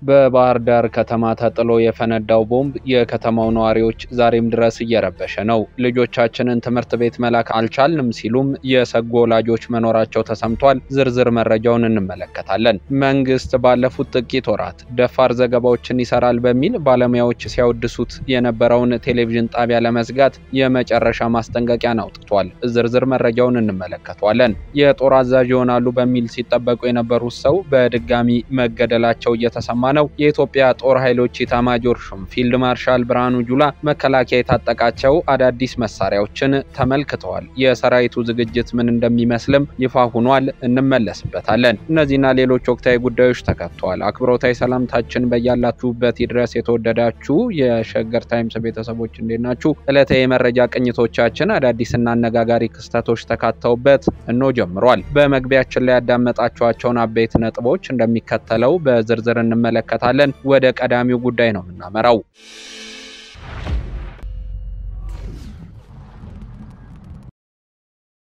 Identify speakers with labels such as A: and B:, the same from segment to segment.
A: በባህር ዳር ከተማ ተጥሎ የፈነዳው ቦምብ የከተማው ነዋሪዎች ዛሬም ድረስ እየረበሸ ነው። ልጆቻችንን ትምህርት ቤት መላክ አልቻልንም ሲሉም የሰጉ ወላጆች መኖራቸው ተሰምቷል። ዝርዝር መረጃውን እንመለከታለን። መንግስት ባለፉት ጥቂት ወራት ደፋር ዘገባዎችን ይሰራል በሚል ባለሙያዎች ሲያወድሱት የነበረውን ቴሌቪዥን ጣቢያ ለመዝጋት የመጨረሻ ማስጠንቀቂያን አውጥቷል። ዝርዝር መረጃውን እንመለከታለን። የጦር አዛዥ ይሆናሉ በሚል ሲጠበቁ የነበሩት ሰው በድጋሚ መገደላቸው እየተሰማ ነው። የኢትዮጵያ ጦር ኃይሎች ኢታማጆር ሹም ፊልድ ማርሻል ብርሃኑ ጁላ መከላከያ የታጠቃቸው አዳዲስ መሳሪያዎችን ተመልክተዋል። የሰራዊቱ ዝግጅት ምን እንደሚመስልም ይፋ ሆኗል። እንመለስበታለን። እነዚህና ሌሎች ወቅታዊ ጉዳዮች ተከታተዋል። አክብሮታዊ ሰላምታችን በያላችሁበት ይድረስ። የተወደዳችሁ የሸገር ታይምስ ቤተሰቦች እንዴት ናችሁ? ዕለታዊ መረጃ ቅኝቶቻችን አዳዲስና አነጋጋሪ ክስተቶች ተካተውበት እነሆ ጀምሯል። በመግቢያችን ላይ ያዳመጣችኋቸውን አበይት ነጥቦች እንደሚከተለው በዝርዝር እንመለከታለን። ወደ ቀዳሚው ጉዳይ ነው የምናመራው።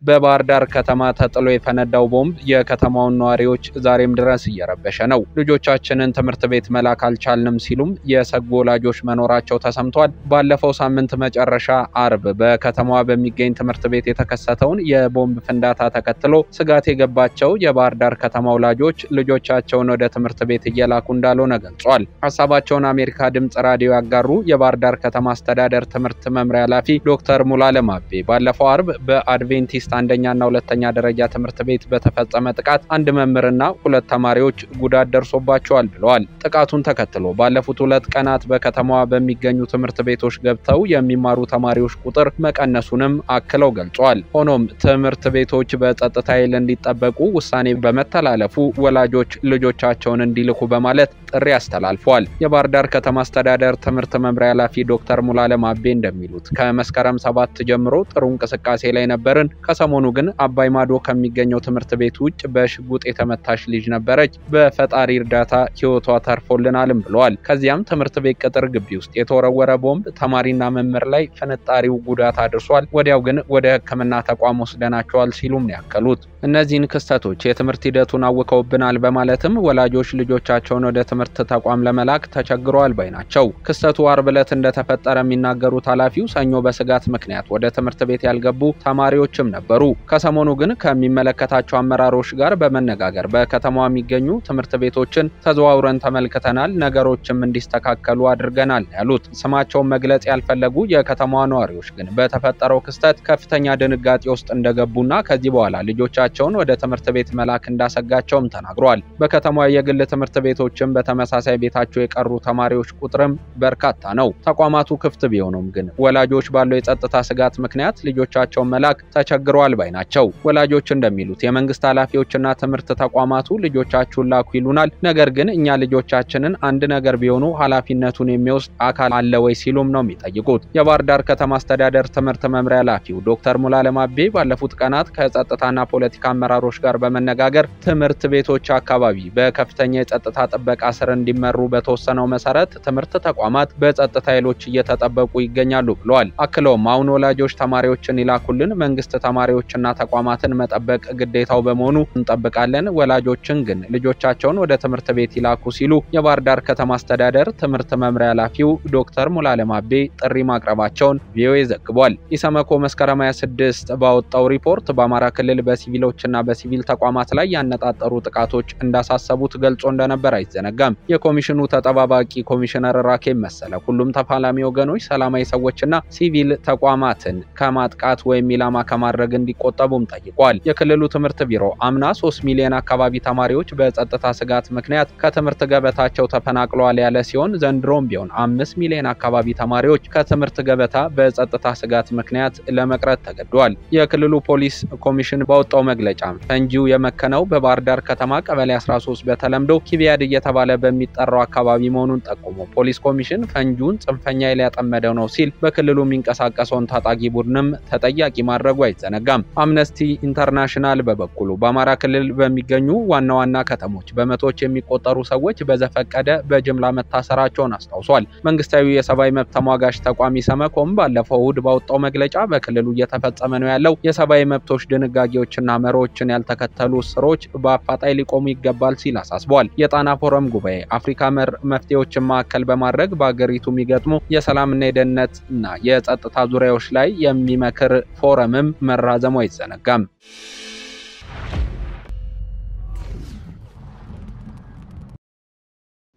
A: በባህር ዳር ከተማ ተጥሎ የፈነዳው ቦምብ የከተማውን ነዋሪዎች ዛሬም ድረስ እየረበሸ ነው። ልጆቻችንን ትምህርት ቤት መላክ አልቻልንም ሲሉም የሰጉ ወላጆች መኖራቸው ተሰምቷል። ባለፈው ሳምንት መጨረሻ አርብ በከተማዋ በሚገኝ ትምህርት ቤት የተከሰተውን የቦምብ ፍንዳታ ተከትሎ ስጋት የገባቸው የባህር ዳር ከተማ ወላጆች ልጆቻቸውን ወደ ትምህርት ቤት እየላኩ እንዳልሆነ ገልጿል። ሐሳባቸውን አሜሪካ ድምጽ ራዲዮ ያጋሩ የባህር ዳር ከተማ አስተዳደር ትምህርት መምሪያ ኃላፊ ዶክተር ሙሉዓለም አቤ ባለፈው አርብ በአድቬንቲስት አንደኛና ሁለተኛ ደረጃ ትምህርት ቤት በተፈጸመ ጥቃት አንድ መምህርና ሁለት ተማሪዎች ጉዳት ደርሶባቸዋል ብለዋል። ጥቃቱን ተከትሎ ባለፉት 2 ቀናት በከተማዋ በሚገኙ ትምህርት ቤቶች ገብተው የሚማሩ ተማሪዎች ቁጥር መቀነሱንም አክለው ገልጿል። ሆኖም ትምህርት ቤቶች በጸጥታ ኃይል እንዲጠበቁ ውሳኔ በመተላለፉ ወላጆች ልጆቻቸውን እንዲልኩ በማለት ጥሪ አስተላልፈዋል። የባህር ዳር ከተማ አስተዳደር ትምህርት መምሪያ ኃላፊ ዶክተር ሙሉዓለም አቤ እንደሚሉት ከመስከረም 7 ጀምሮ ጥሩ እንቅስቃሴ ላይ ነበርን። ሰሞኑ ግን አባይ ማዶ ከሚገኘው ትምህርት ቤት ውጭ በሽጉጥ የተመታች ልጅ ነበረች። በፈጣሪ እርዳታ ህይወቷ ተርፎልናልም ብለዋል። ከዚያም ትምህርት ቤት ቅጥር ግቢ ውስጥ የተወረወረ ቦምብ ተማሪና መምህር ላይ ፍንጣሪው ጉዳት አድርሷል። ወዲያው ግን ወደ ሕክምና ተቋም ወስደናቸዋል ሲሉም ያከሉት። እነዚህን ክስተቶች የትምህርት ሂደቱን አውከውብናል በማለትም ወላጆች ልጆቻቸውን ወደ ትምህርት ተቋም ለመላክ ተቸግረዋል ባይ ናቸው። ክስተቱ አርብ ዕለት እንደተፈጠረ የሚናገሩት ኃላፊው ሰኞ በስጋት ምክንያት ወደ ትምህርት ቤት ያልገቡ ተማሪዎችም ነበሩ። ከሰሞኑ ግን ከሚመለከታቸው አመራሮች ጋር በመነጋገር በከተማዋ የሚገኙ ትምህርት ቤቶችን ተዘዋውረን ተመልክተናል፣ ነገሮችም እንዲስተካከሉ አድርገናል ያሉት ስማቸውን መግለጽ ያልፈለጉ የከተማዋ ነዋሪዎች ግን በተፈጠረው ክስተት ከፍተኛ ድንጋጤ ውስጥ እንደገቡና ከዚህ በኋላ ልጆቻቸውን ወደ ትምህርት ቤት መላክ እንዳሰጋቸውም ተናግረዋል። በከተማዋ የግል ትምህርት ቤቶችን በተመሳሳይ ቤታቸው የቀሩ ተማሪዎች ቁጥርም በርካታ ነው። ተቋማቱ ክፍት ቢሆኑም ግን ወላጆች ባለው የጸጥታ ስጋት ምክንያት ልጆቻቸውን መላክ ተቸግረዋል ባይ ናቸው። ወላጆች እንደሚሉት የመንግስት ኃላፊዎችና ትምህርት ተቋማቱ ልጆቻችሁን ላኩ ይሉናል፣ ነገር ግን እኛ ልጆቻችንን አንድ ነገር ቢሆኑ ኃላፊነቱን የሚወስድ አካል አለ ወይ ሲሉም ነው የሚጠይቁት። የባህር ዳር ከተማ አስተዳደር ትምህርት መምሪያ ኃላፊው ዶክተር ሙሉዓለም አቤ ባለፉት ቀናት ከጸጥታና ፖለቲካ አመራሮች ጋር በመነጋገር ትምህርት ቤቶች አካባቢ በከፍተኛ የጸጥታ ጥበቃ ስር እንዲመሩ በተወሰነው መሰረት ትምህርት ተቋማት በጸጥታ ኃይሎች እየተጠበቁ ይገኛሉ ብለዋል። አክለውም አሁን ወላጆች ተማሪዎችን ይላኩልን፣ መንግስት ተማሪዎችና ተቋማትን መጠበቅ ግዴታው በመሆኑ እንጠብቃለን፣ ወላጆችን ግን ልጆቻቸውን ወደ ትምህርት ቤት ይላኩ ሲሉ የባህር ዳር ከተማ አስተዳደር ትምህርት መምሪያ ኃላፊው ዶክተር ሙሉዓለም አቤ ጥሪ ማቅረባቸውን ቪኦኤ ዘግቧል። ኢሰመኮ መስከረም 26 ባወጣው ሪፖርት በአማራ ክልል በሲቪሎችና በሲቪል ተቋማት ላይ ያነጣጠሩ ጥቃቶች እንዳሳሰቡት ገልጾ እንደነበር አይዘነጋም። የኮሚሽኑ ተጠባባቂ ኮሚሽነር ራኬብ መሰለ ሁሉም ተፋላሚ ወገኖች ሰላማዊ ሰዎችና ሲቪል ተቋማትን ከማጥቃት ወይም ኢላማ ከማድረግ እንዲቆጠቡም ጠይቋል። የክልሉ ትምህርት ቢሮ አምና 3 ሚሊዮን አካባቢ ተማሪዎች በጸጥታ ስጋት ምክንያት ከትምህርት ገበታቸው ተፈናቅለዋል ያለ ሲሆን ዘንድሮም ቢሆን 5 ሚሊዮን አካባቢ ተማሪዎች ከትምህርት ገበታ በጸጥታ ስጋት ምክንያት ለመቅረት ተገደዋል። የክልሉ ፖሊስ ኮሚሽን ባወጣው መግለጫ ፈንጂው የመከነው በባህር ዳር ከተማ ቀበሌ 13 በተለምዶ ኪቢያድ እየተባለ በሚጠራው አካባቢ መሆኑን ጠቁሞ ፖሊስ ኮሚሽን ፈንጂውን ጽንፈኛ ያጠመደው ነው ሲል በክልሉ የሚንቀሳቀሰውን ታጣቂ ቡድንም ተጠያቂ ማድረጉ አይዘነጋም። አይዘነጋም። አምነስቲ ኢንተርናሽናል በበኩሉ በአማራ ክልል በሚገኙ ዋና ዋና ከተሞች በመቶዎች የሚቆጠሩ ሰዎች በዘፈቀደ በጅምላ መታሰራቸውን አስታውሷል። መንግስታዊ የሰብአዊ መብት ተሟጋች ተቋም ኢሰመኮም ባለፈው እሁድ ባወጣው መግለጫ በክልሉ እየተፈጸመ ነው ያለው የሰብአዊ መብቶች ድንጋጌዎችና መርሆችን ያልተከተሉ እስሮች በአፋጣኝ ሊቆሙ ይገባል ሲል አሳስቧል። የጣና ፎረም ጉባኤ አፍሪካ መር መፍትሄዎችን ማዕከል በማድረግ በአገሪቱ የሚገጥሙ የሰላምና የደህንነትና የጸጥታ ዙሪያዎች ላይ የሚመክር ፎረምም መራዘሙ አይዘነጋም።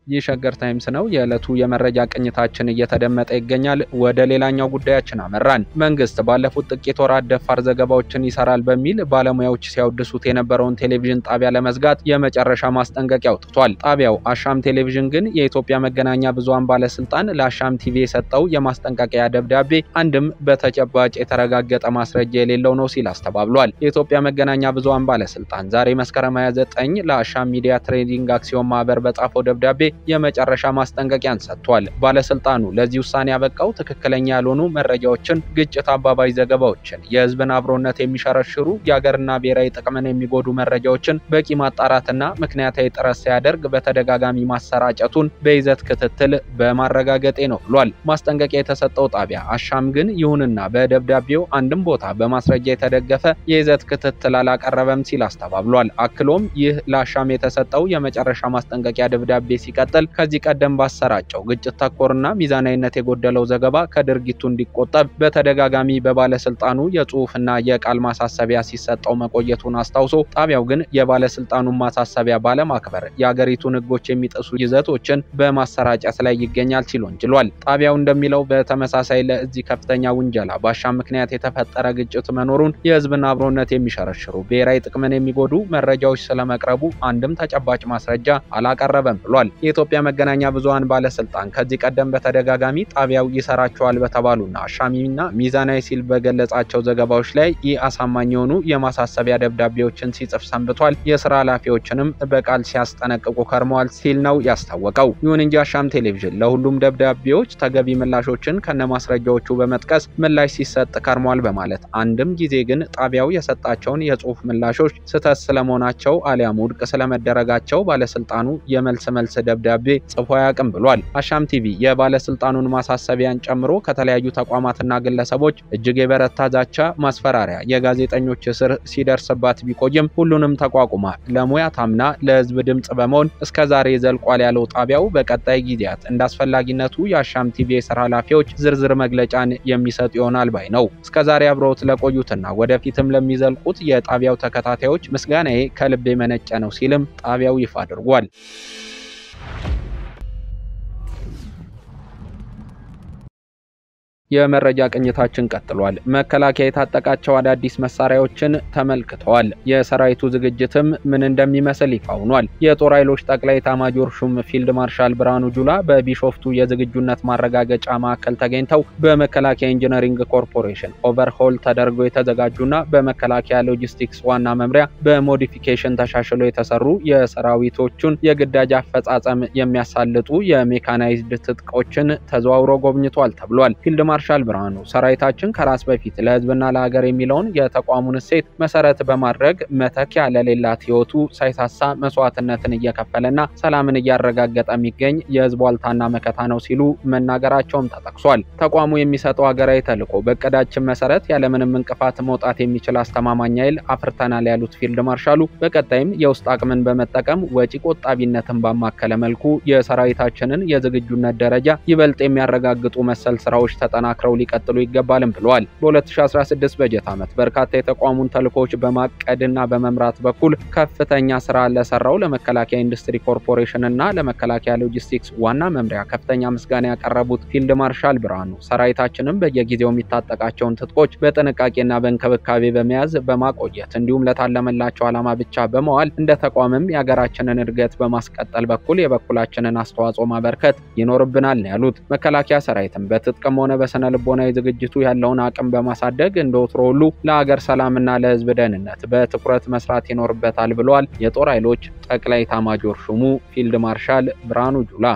A: የሸገር ታይምስ ነው። የዕለቱ የመረጃ ቅኝታችን እየተደመጠ ይገኛል። ወደ ሌላኛው ጉዳያችን አመራን። መንግስት ባለፉት ጥቂት ወራት ደፋር ዘገባዎችን ይሰራል በሚል ባለሙያዎች ሲያወድሱት የነበረውን ቴሌቪዥን ጣቢያ ለመዝጋት የመጨረሻ ማስጠንቀቂያ አውጥቷል። ጣቢያው አሻም ቴሌቪዥን ግን የኢትዮጵያ መገናኛ ብዙሃን ባለስልጣን ለአሻም ቲቪ የሰጠው የማስጠንቀቂያ ደብዳቤ አንድም በተጨባጭ የተረጋገጠ ማስረጃ የሌለው ነው ሲል አስተባብሏል። የኢትዮጵያ መገናኛ ብዙሃን ባለስልጣን ዛሬ መስከረም 29 ለአሻም ሚዲያ ትሬዲንግ አክሲዮን ማህበር በጻፈው ደብዳቤ የመጨረሻ ማስጠንቀቂያን ሰጥቷል። ባለስልጣኑ ለዚህ ውሳኔ ያበቃው ትክክለኛ ያልሆኑ መረጃዎችን፣ ግጭት አባባይ ዘገባዎችን፣ የህዝብን አብሮነት የሚሸረሽሩ የሀገርና ብሔራዊ ጥቅምን የሚጎዱ መረጃዎችን በቂ ማጣራትና ምክንያታዊ ጥረት ሲያደርግ በተደጋጋሚ ማሰራጨቱን በይዘት ክትትል በማረጋገጤ ነው ብሏል። ማስጠንቀቂያ የተሰጠው ጣቢያ አሻም ግን ይሁንና በደብዳቤው አንድም ቦታ በማስረጃ የተደገፈ የይዘት ክትትል አላቀረበም ሲል አስተባብሏል። አክሎም ይህ ለአሻም የተሰጠው የመጨረሻ ማስጠንቀቂያ ደብዳቤ ሲቀጥል ከዚህ ቀደም ባሰራጨው ግጭት ተኮርና ሚዛናዊነት የጎደለው ዘገባ ከድርጊቱ እንዲቆጠብ በተደጋጋሚ በባለስልጣኑ የጽሁፍና የቃል ማሳሰቢያ ሲሰጠው መቆየቱን አስታውሶ ጣቢያው ግን የባለስልጣኑን ማሳሰቢያ ባለማክበር የሀገሪቱን ህጎች የሚጥሱ ይዘቶችን በማሰራጨት ላይ ይገኛል ሲል ወንጅሏል። ጣቢያው እንደሚለው በተመሳሳይ ለዚህ ከፍተኛ ውንጀላ በአሻም ምክንያት የተፈጠረ ግጭት መኖሩን፣ የህዝብን አብሮነት የሚሸረሽሩ ብሔራዊ ጥቅምን የሚጎዱ መረጃዎች ስለመቅረቡ አንድም ተጨባጭ ማስረጃ አላቀረበም ብሏል። የኢትዮጵያ መገናኛ ብዙሃን ባለስልጣን ከዚህ ቀደም በተደጋጋሚ ጣቢያው ይሰራቸዋል በተባሉና አሻሚና ሚዛናዊ ሲል በገለጻቸው ዘገባዎች ላይ አሳማኝ የሆኑ የማሳሰቢያ ደብዳቤዎችን ሲጽፍ ሰንብቷል። የስራ ኃላፊዎችንም በቃል ሲያስጠነቅቁ ከርመዋል ሲል ነው ያስታወቀው። ይሁን እንጂ አሻም ቴሌቪዥን ለሁሉም ደብዳቤዎች ተገቢ ምላሾችን ከነማስረጃዎቹ በመጥቀስ ምላሽ ሲሰጥ ከርሟል በማለት አንድም ጊዜ ግን ጣቢያው የሰጣቸውን የጽሁፍ ምላሾች ስህተት ስለመሆናቸው አሊያም ውድቅ ስለመደረጋቸው ባለስልጣኑ የመልስ ደብዳቤ ጽፎ ያቅም ብሏል። አሻም ቲቪ የባለስልጣኑን ማሳሰቢያን ጨምሮ ከተለያዩ ተቋማትና ግለሰቦች እጅግ የበረታ ዛቻ፣ ማስፈራሪያ፣ የጋዜጠኞች እስር ሲደርስባት ቢቆይም ሁሉንም ተቋቁማ ለሙያ ታምና ለህዝብ ድምጽ በመሆን እስከዛሬ ዘልቋል ያለው ጣቢያው በቀጣይ ጊዜያት እንዳስፈላጊነቱ የአሻም ቲቪ የሥራ ኃላፊዎች ዝርዝር መግለጫን የሚሰጥ ይሆናል ባይ ነው። እስከዛሬ አብረውት ለቆዩትና ወደፊትም ለሚዘልቁት የጣቢያው ተከታታዮች ምስጋናዬ ከልብ የመነጨ ነው ሲልም ጣቢያው ይፋ አድርጓል። የመረጃ ቅኝታችን ቀጥሏል። መከላከያ የታጠቃቸው አዳዲስ መሳሪያዎችን ተመልክተዋል። የሰራዊቱ ዝግጅትም ምን እንደሚመስል ይፋ ሆኗል። የጦር ኃይሎች ጠቅላይ ኤታማዦር ሹም ፊልድ ማርሻል ብርሃኑ ጁላ በቢሾፍቱ የዝግጁነት ማረጋገጫ ማዕከል ተገኝተው በመከላከያ ኢንጂነሪንግ ኮርፖሬሽን ኦቨርሆል ተደርገው የተዘጋጁና በመከላከያ ሎጂስቲክስ ዋና መምሪያ በሞዲፊኬሽን ተሻሽሎ የተሰሩ የሰራዊቶቹን የግዳጅ አፈጻጸም የሚያሳልጡ የሜካናይዝድ ትጥቆችን ተዘዋውሮ ጎብኝቷል ተብሏል። ፊልድ ማርሻል ብርሃኑ ሰራዊታችን ከራስ በፊት ለህዝብና ለሀገር የሚለውን የተቋሙን እሴት መሰረት በማድረግ መተኪያ ለሌላት ህይወቱ ሳይሳሳ መስዋዕትነትን እየከፈለና ሰላምን እያረጋገጠ የሚገኝ የህዝብ ዋልታና መከታ ነው ሲሉ መናገራቸውም ተጠቅሷል። ተቋሙ የሚሰጠው ሀገራዊ ተልዕኮ በእቅዳችን መሰረት ያለምንም እንቅፋት መውጣት የሚችል አስተማማኝ ኃይል አፍርተናል ያሉት ፊልድ ማርሻሉ በቀጣይም የውስጥ አቅምን በመጠቀም ወጪ ቆጣቢነትን ባማከለ መልኩ የሰራዊታችንን የዝግጁነት ደረጃ ይበልጥ የሚያረጋግጡ መሰል ስራዎች ተጠናክረው ሊቀጥሉ ይገባልም ብለዋል። በ2016 በጀት ዓመት በርካታ የተቋሙን ተልዕኮች በማቀድና በመምራት በኩል ከፍተኛ ስራ ለሰራው ለመከላከያ ኢንዱስትሪ ኮርፖሬሽን እና ለመከላከያ ሎጂስቲክስ ዋና መምሪያ ከፍተኛ ምስጋና ያቀረቡት ፊልድ ማርሻል ብርሃኑ ሰራዊታችንም በየጊዜው የሚታጠቃቸውን ትጥቆች በጥንቃቄና በእንክብካቤ በመያዝ በማቆየት እንዲሁም ለታለመላቸው ዓላማ ብቻ በመዋል እንደ ተቋምም የሀገራችንን እድገት በማስቀጠል በኩል የበኩላችንን አስተዋጽኦ ማበርከት ይኖርብናል ነው ያሉት። መከላከያ ሰራዊትም በትጥቅም ሆነ በስነ ልቦናዊ ዝግጅቱ ያለውን አቅም በማሳደግ እንደወትሮ ሁሉ ለሀገር ሰላምና ለህዝብ ደህንነት በትኩረት መስራት ይኖርበታል ብለዋል። የጦር ኃይሎች ጠቅላይ ኤታማዦር ሹሙ ፊልድ ማርሻል ብርሃኑ ጁላ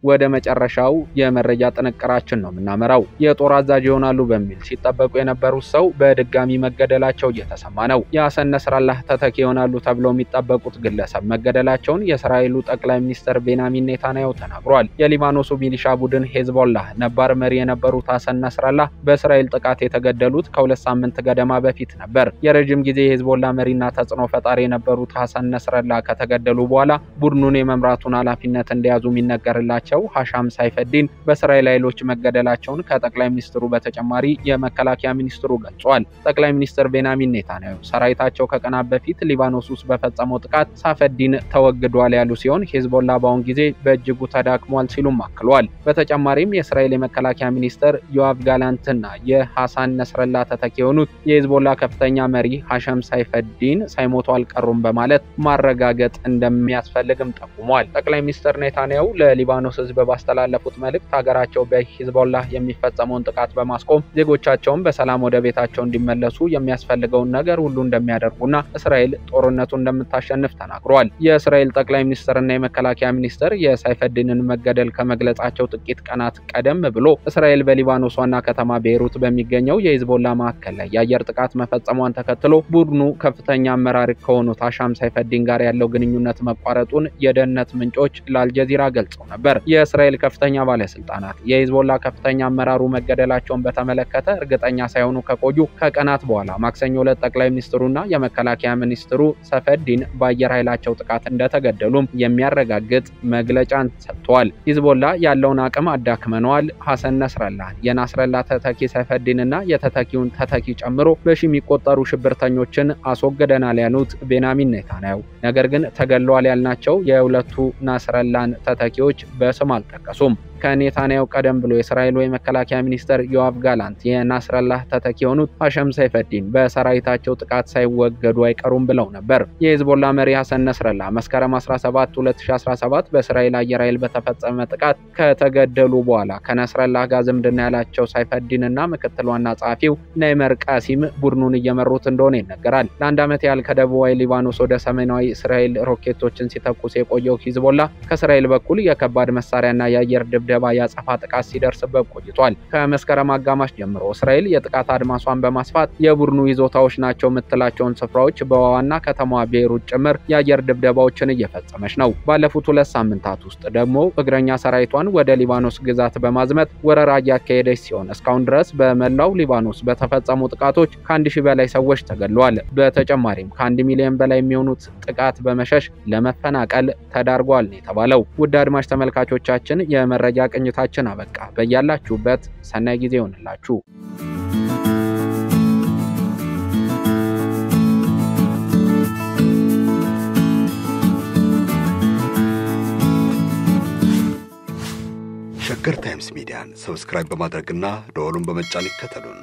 A: ወደ መጨረሻው የመረጃ ጥንቅራችን ነው የምናመራው። የጦር አዛዥ ይሆናሉ በሚል ሲጠበቁ የነበሩት ሰው በድጋሚ መገደላቸው እየተሰማ ነው። የሐሰን ነስራላህ ተተኪ ይሆናሉ ተብለው የሚጠበቁት ግለሰብ መገደላቸውን የእስራኤሉ ጠቅላይ ሚኒስትር ቤንያሚን ኔታንያሁ ተናግሯል። የሊባኖሱ ሚሊሻ ቡድን ሄዝቦላህ ነባር መሪ የነበሩት ሐሰን ነስራላህ በእስራኤል ጥቃት የተገደሉት ከ2 ሳምንት ገደማ በፊት ነበር። የረጅም ጊዜ የሄዝቦላህ መሪና ተጽዕኖ ፈጣሪ የነበሩት ሐሰን ነስራላህ ከተገደሉ በኋላ ቡድኑን የመምራቱን ኃላፊነት እንደያዙ የሚነገርላቸው ሐሻም ሳይፈዲን በእስራኤል ኃይሎች መገደላቸውን ከጠቅላይ ሚኒስትሩ በተጨማሪ የመከላከያ ሚኒስትሩ ገልጿል። ጠቅላይ ሚኒስትር ቤንያሚን ኔታንያሁ ሰራዊታቸው ከቀናት በፊት ሊባኖስ ውስጥ በፈጸመው ጥቃት ሳይፈዲን ተወግዷል ያሉ ሲሆን ሄዝቦላህ በአሁን ጊዜ በእጅጉ ተዳክሟል ሲሉም አክለዋል። በተጨማሪም የእስራኤል የመከላከያ ሚኒስትር ዮአቭ ጋላንትና የሐሰን ነስራላህ ተተኪ የሆኑት የሄዝቦላህ ከፍተኛ መሪ ሐሻም ሳይፈዲን ሳይሞቱ አልቀሩም በማለት ማረጋገጥ እንደሚያስፈልግም ጠቁመዋል። ጠቅላይ ሚኒስትር ኔታንያሁ ለሊባኖስ ሕዝብ ባስተላለፉት መልእክት ሀገራቸው በሄዝቦላህ የሚፈጸመውን ጥቃት በማስቆም ዜጎቻቸውን በሰላም ወደ ቤታቸው እንዲመለሱ የሚያስፈልገውን ነገር ሁሉ እንደሚያደርጉና እስራኤል ጦርነቱን እንደምታሸንፍ ተናግረዋል። የእስራኤል ጠቅላይ ሚኒስትርና የመከላከያ ሚኒስትር የሳይፈዲንን መገደል ከመግለጻቸው ጥቂት ቀናት ቀደም ብሎ እስራኤል በሊባኖስ ዋና ከተማ ቤይሩት በሚገኘው የሄዝቦላህ ማዕከል ላይ የአየር ጥቃት መፈጸሟን ተከትሎ ቡድኑ ከፍተኛ አመራር ከሆኑት ሐሻም ሳይፈዲን ጋር ያለው ግንኙነት መቋረጡን የደህንነት ምንጮች ለአልጀዚራ ገልጸው ነበር። የእስራኤል ከፍተኛ ባለስልጣናት የሄዝቦላህ ከፍተኛ አመራሩ መገደላቸውን በተመለከተ እርግጠኛ ሳይሆኑ ከቆዩ ከቀናት በኋላ ማክሰኞ ዕለት ጠቅላይ ሚኒስትሩና የመከላከያ ሚኒስትሩ ሳይፈዲን በአየር ኃይላቸው ጥቃት እንደተገደሉም የሚያረጋግጥ መግለጫን ሰጥተዋል። ሄዝቦላህ ያለውን አቅም አዳክመነዋል፣ ሐሰን ነስራላህ የናስረላህ ተተኪ ሳይፈዲንና የተተኪውን ተተኪ ጨምሮ በሺ የሚቆጠሩ ሽብርተኞችን አስወግደናል ያሉት ቤንያሚን ኔታንያሁ ነገር ግን ተገለዋል ያልናቸው የሁለቱ ናስረላህን ተተኪዎች በስም አልጠቀሱም። ከኔታንያሁ ቀደም ብሎ የእስራኤል የመከላከያ ሚኒስትር ዮአቭ ጋላንት የናስረላህ ተተኪ የሆኑት ሐሻም ሳይፈዲን በሰራዊታቸው ጥቃት ሳይወገዱ አይቀሩም ብለው ነበር። የሄዝቦላህ መሪ ሐሰን ነስራላህ መስከረም 17 2017 በእስራኤል አየር ኃይል በተፈጸመ ጥቃት ከተገደሉ በኋላ ከናስረላህ ጋር ዝምድና ያላቸው ሳይፈዲንና ምክትል ዋና ጸሐፊው ናይመር ቃሲም ቡድኑን እየመሩት እንደሆነ ይነገራል። ለአንድ ዓመት ያህል ከደቡባዊ ሊባኖስ ወደ ሰሜናዊ እስራኤል ሮኬቶችን ሲተኩስ የቆየው ሄዝቦላህ ከእስራኤል በኩል የከባድ መሳሪያና የአየር ደባ ያጸፋ ጥቃት ሲደርስበት ቆይቷል። ከመስከረም አጋማሽ ጀምሮ እስራኤል የጥቃት አድማሷን በማስፋት የቡድኑ ይዞታዎች ናቸው የምትላቸውን ስፍራዎች በዋና ከተማዋ ቤይሩት ጭምር የአየር ድብደባዎችን እየፈጸመች ነው። ባለፉት 2 ሳምንታት ውስጥ ደግሞ እግረኛ ሰራዊቷን ወደ ሊባኖስ ግዛት በማዝመት ወረራ እያካሄደች ሲሆን እስካሁን ድረስ በመላው ሊባኖስ በተፈጸሙ ጥቃቶች ከ1000 በላይ ሰዎች ተገድለዋል። በተጨማሪም ከ1 ሚሊዮን በላይ የሚሆኑት ጥቃት በመሸሽ ለመፈናቀል ተዳርጓል ነው የተባለው። ውድ አድማጭ ተመልካቾቻችን የመረጃ ቅኝታችን አበቃ። በያላችሁበት ሰናይ ጊዜ ይሁንላችሁ።
B: ሸገር ታይምስ ሚዲያን ሰብስክራይብ በማድረግና ደወሉን በመጫን ይከተሉን።